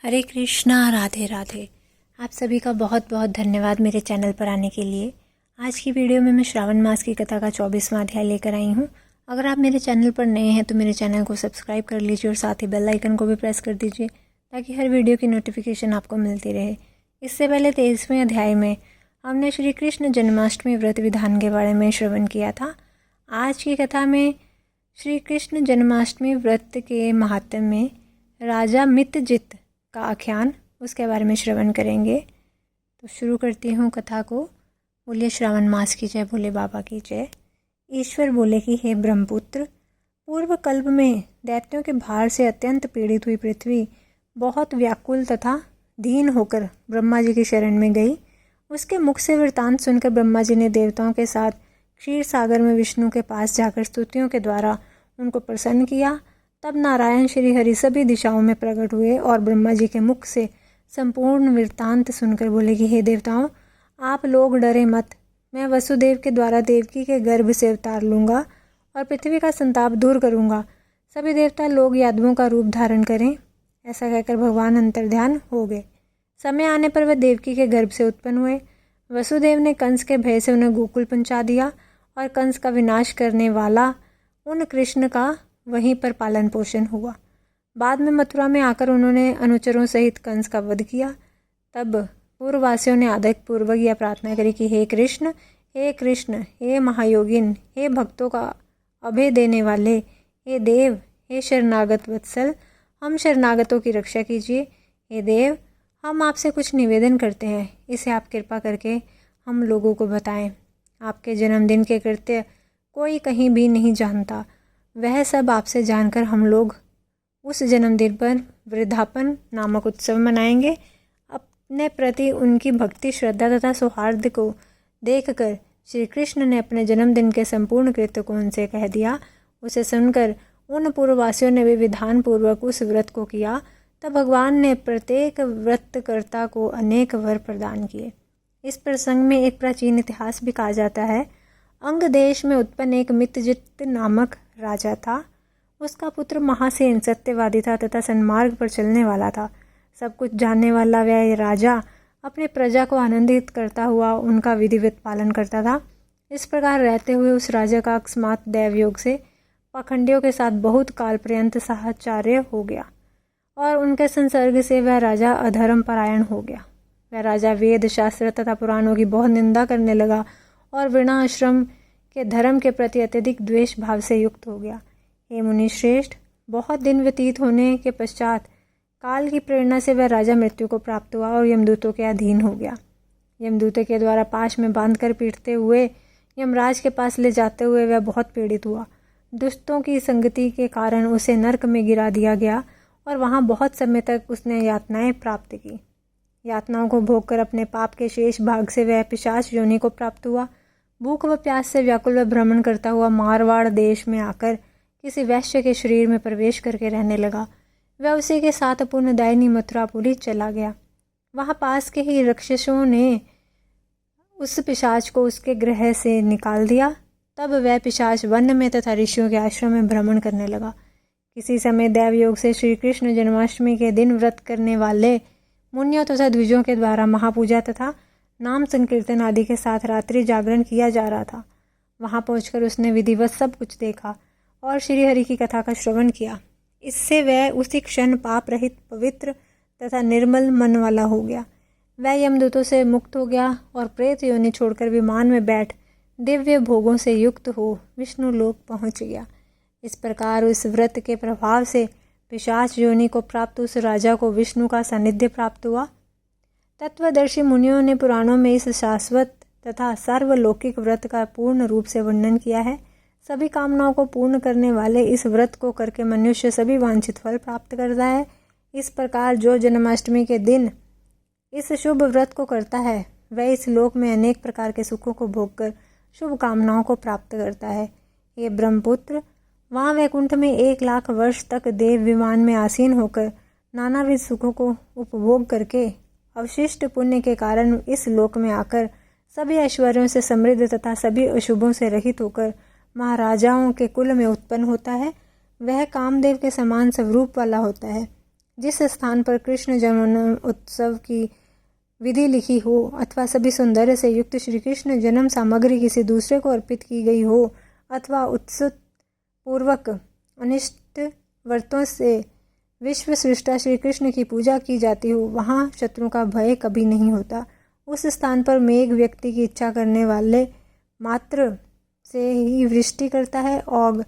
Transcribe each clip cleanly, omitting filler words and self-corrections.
हरे कृष्णा, राधे राधे। आप सभी का बहुत बहुत धन्यवाद मेरे चैनल पर आने के लिए। आज की वीडियो में मैं श्रावण मास की कथा का 24वां अध्याय लेकर आई हूँ। अगर आप मेरे चैनल पर नए हैं तो मेरे चैनल को सब्सक्राइब कर लीजिए और साथ ही बेल आइकन को भी प्रेस कर दीजिए ताकि हर वीडियो की नोटिफिकेशन आपको मिलती रहे। इससे पहले 23वें अध्याय में हमने श्री कृष्ण जन्माष्टमी व्रत विधान के बारे में श्रवण किया था। आज की कथा में श्री कृष्ण जन्माष्टमी व्रत के महात्म्य में राजा मितजित का आख्यान, उसके बारे में श्रवण करेंगे। तो शुरू करती हूँ कथा को। बोलिए श्रावण मास की जय, भोले बाबा की जय। ईश्वर बोले कि हे ब्रह्मपुत्र, पूर्व कल्प में दैत्यों के भार से अत्यंत पीड़ित हुई पृथ्वी बहुत व्याकुल तथा दीन होकर ब्रह्मा जी की शरण में गई। उसके मुख से वृतांत सुनकर ब्रह्मा जी ने देवताओं के साथ क्षीर सागर में विष्णु के पास जाकर स्तुतियों के द्वारा उनको प्रसन्न किया। तब नारायण श्री हरि सभी दिशाओं में प्रकट हुए और ब्रह्मा जी के मुख से संपूर्ण वृत्तांत सुनकर बोले कि हे देवताओं, आप लोग डरे मत। मैं वसुदेव के द्वारा देवकी के गर्भ से अवतार लूँगा और पृथ्वी का संताप दूर करूँगा। सभी देवता लोग यादवों का रूप धारण करें। ऐसा कहकर भगवान अंतर्ध्यान हो गए। समय आने पर वह देवकी के गर्भ से उत्पन्न हुए। वसुदेव ने कंस के भय से उन्हें गोकुल पहुँचा दिया और कंस का विनाश करने वाला उन कृष्ण का वहीं पर पालन पोषण हुआ। बाद में मथुरा में आकर उन्होंने अनुचरों सहित कंस का वध किया। तब पूर्ववासियों ने आदर पूर्वक यह प्रार्थना करी कि हे कृष्ण, हे महायोगिन, हे भक्तों का अभय देने वाले, हे देव, हे शरणागत वत्सल, हम शरणागतों की रक्षा कीजिए। हे देव, हम आपसे कुछ निवेदन करते हैं, इसे आप कृपा करके हम लोगों को बताएं। आपके जन्मदिन के कृत्य कोई कहीं भी नहीं जानता। वह सब आपसे जानकर हम लोग उस जन्मदिन पर वृद्धापन नामक उत्सव मनाएंगे। अपने प्रति उनकी भक्ति, श्रद्धा तथा सौहार्द को देखकर श्री कृष्ण ने अपने जन्मदिन के संपूर्ण कृत्य को उनसे कह दिया। उसे सुनकर उन पूर्ववासियों ने भी विधान पूर्वक उस व्रत को किया। तब भगवान ने प्रत्येक व्रतकर्ता को अनेक वर प्रदान किए। इस प्रसंग में एक प्राचीन इतिहास भी कहा जाता है। अंग देश में उत्पन्न एक मितजित नामक राजा था। उसका पुत्र महासेन सत्यवादी था तथा सन्मार्ग पर चलने वाला था। सब कुछ जानने वाला वह राजा अपने प्रजा को आनंदित करता हुआ उनका विधिवत पालन करता था। इस प्रकार रहते हुए उस राजा का अकस्मात दैवयोग से पाखंडियों के साथ बहुत काल पर्यंत साहचर्य हो गया और उनके संसर्ग से वह राजा अधर्म परायण हो गया। वह राजा वेद शास्त्र तथा पुराणों की बहुत निंदा करने लगा और वर्णाश्रम के धर्म के प्रति अत्यधिक द्वेष भाव से युक्त हो गया। हे मुनि श्रेष्ठ, बहुत दिन व्यतीत होने के पश्चात काल की प्रेरणा से वह राजा मृत्यु को प्राप्त हुआ और यमदूतों के अधीन हो गया। यमदूतों के द्वारा पाश में बांधकर पीटते हुए यमराज के पास ले जाते हुए वह बहुत पीड़ित हुआ। दुष्टों की संगति के कारण उसे नरक में गिरा दिया गया और वहाँ बहुत समय तक उसने यातनाएं प्राप्त की। यातनाओं को भोगकर अपने पाप के शेष भाग से वह पिशाच योनि को प्राप्त हुआ। भूख व प्यास से व्याकुल व भ्रमण करता हुआ मारवाड़ देश में आकर किसी वैश्य के शरीर में प्रवेश करके रहने लगा। वह उसी के साथ पुण्यदायिनी मथुरापुरी चला गया। वहाँ पास के ही राक्षसों ने उस पिशाच को उसके गृह से निकाल दिया। तब वह पिशाच वन में तथा ऋषियों के आश्रम में भ्रमण करने लगा। किसी समय दैवयोग से श्री कृष्ण जन्माष्टमी के दिन व्रत करने वाले मुनियों तथा द्विजों के द्वारा महापूजा तथा नाम संकीर्तन आदि के साथ रात्रि जागरण किया जा रहा था। वहां पहुंचकर उसने विधिवत सब कुछ देखा और श्री हरि की कथा का श्रवण किया। इससे वह उसी क्षण पाप रहित, पवित्र तथा निर्मल मन वाला हो गया। वह यमदूतों से मुक्त हो गया और प्रेत योनि छोड़कर विमान में बैठ दिव्य भोगों से युक्त हो विष्णु लोक पहुंच गया। इस प्रकार उस व्रत के प्रभाव से पिशाच योनि को प्राप्त उस राजा को विष्णु का सानिध्य प्राप्त हुआ। तत्वदर्शी मुनियों ने पुराणों में इस शाश्वत तथा सर्वलौकिक व्रत का पूर्ण रूप से वर्णन किया है। सभी कामनाओं को पूर्ण करने वाले इस व्रत को करके मनुष्य सभी वांछित फल प्राप्त करता है। इस प्रकार जो जन्माष्टमी के दिन इस शुभ व्रत को करता है वह इस लोक में अनेक प्रकार के सुखों को भोगकर शुभ कामनाओं को प्राप्त करता है। ये ब्रह्मपुत्र, वहाँ वैकुंठ में 1,00,000 वर्ष तक देव विमान में आसीन होकर नानाविध सुखों को उपभोग करके अवशिष्ट पुण्य के कारण इस लोक में आकर सभी ऐश्वर्यों से समृद्ध तथा सभी अशुभों से रहित होकर महाराजाओं के कुल में उत्पन्न होता है। वह कामदेव के समान स्वरूप वाला होता है। जिस स्थान पर कृष्ण जन्म उत्सव की विधि लिखी हो अथवा सभी सौंदर्य से युक्त श्री कृष्ण जन्म सामग्री किसी दूसरे को अर्पित की गई हो अथवा उत्सुक पूर्वक अनिष्ट व्रतों से विश्व सृष्टा श्री कृष्ण की पूजा की जाती हो, वहाँ शत्रु का भय कभी नहीं होता। उस स्थान पर मेघ व्यक्ति की इच्छा करने वाले मात्र से ही वृष्टि करता है और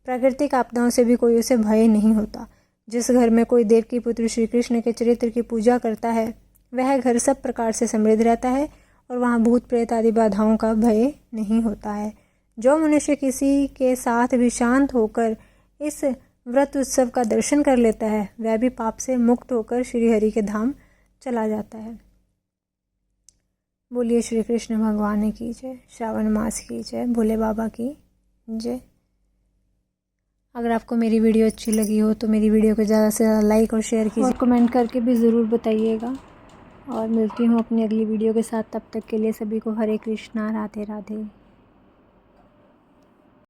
प्राकृतिक आपदाओं से भी कोई उसे भय नहीं होता। जिस घर में कोई देव की पुत्र श्री कृष्ण के चरित्र की पूजा करता है वह घर सब प्रकार से समृद्ध रहता है और वहाँ भूत प्रेत आदि बाधाओं का भय नहीं होता है। जो मनुष्य किसी के साथ भी शांत होकर इस व्रत उत्सव का दर्शन कर लेता है वह भी पाप से मुक्त होकर श्री हरि के धाम चला जाता है। बोलिए श्री कृष्ण भगवान की जय, श्रावण मास की जय, भोले बाबा की जय। अगर आपको मेरी वीडियो अच्छी लगी हो तो मेरी वीडियो को ज़्यादा से ज़्यादा लाइक और शेयर कीजिए और कमेंट करके भी ज़रूर बताइएगा। और मिलती हूँ अपनी अगली वीडियो के साथ, तब तक के लिए सभी को हरे कृष्णा, राधे राधे।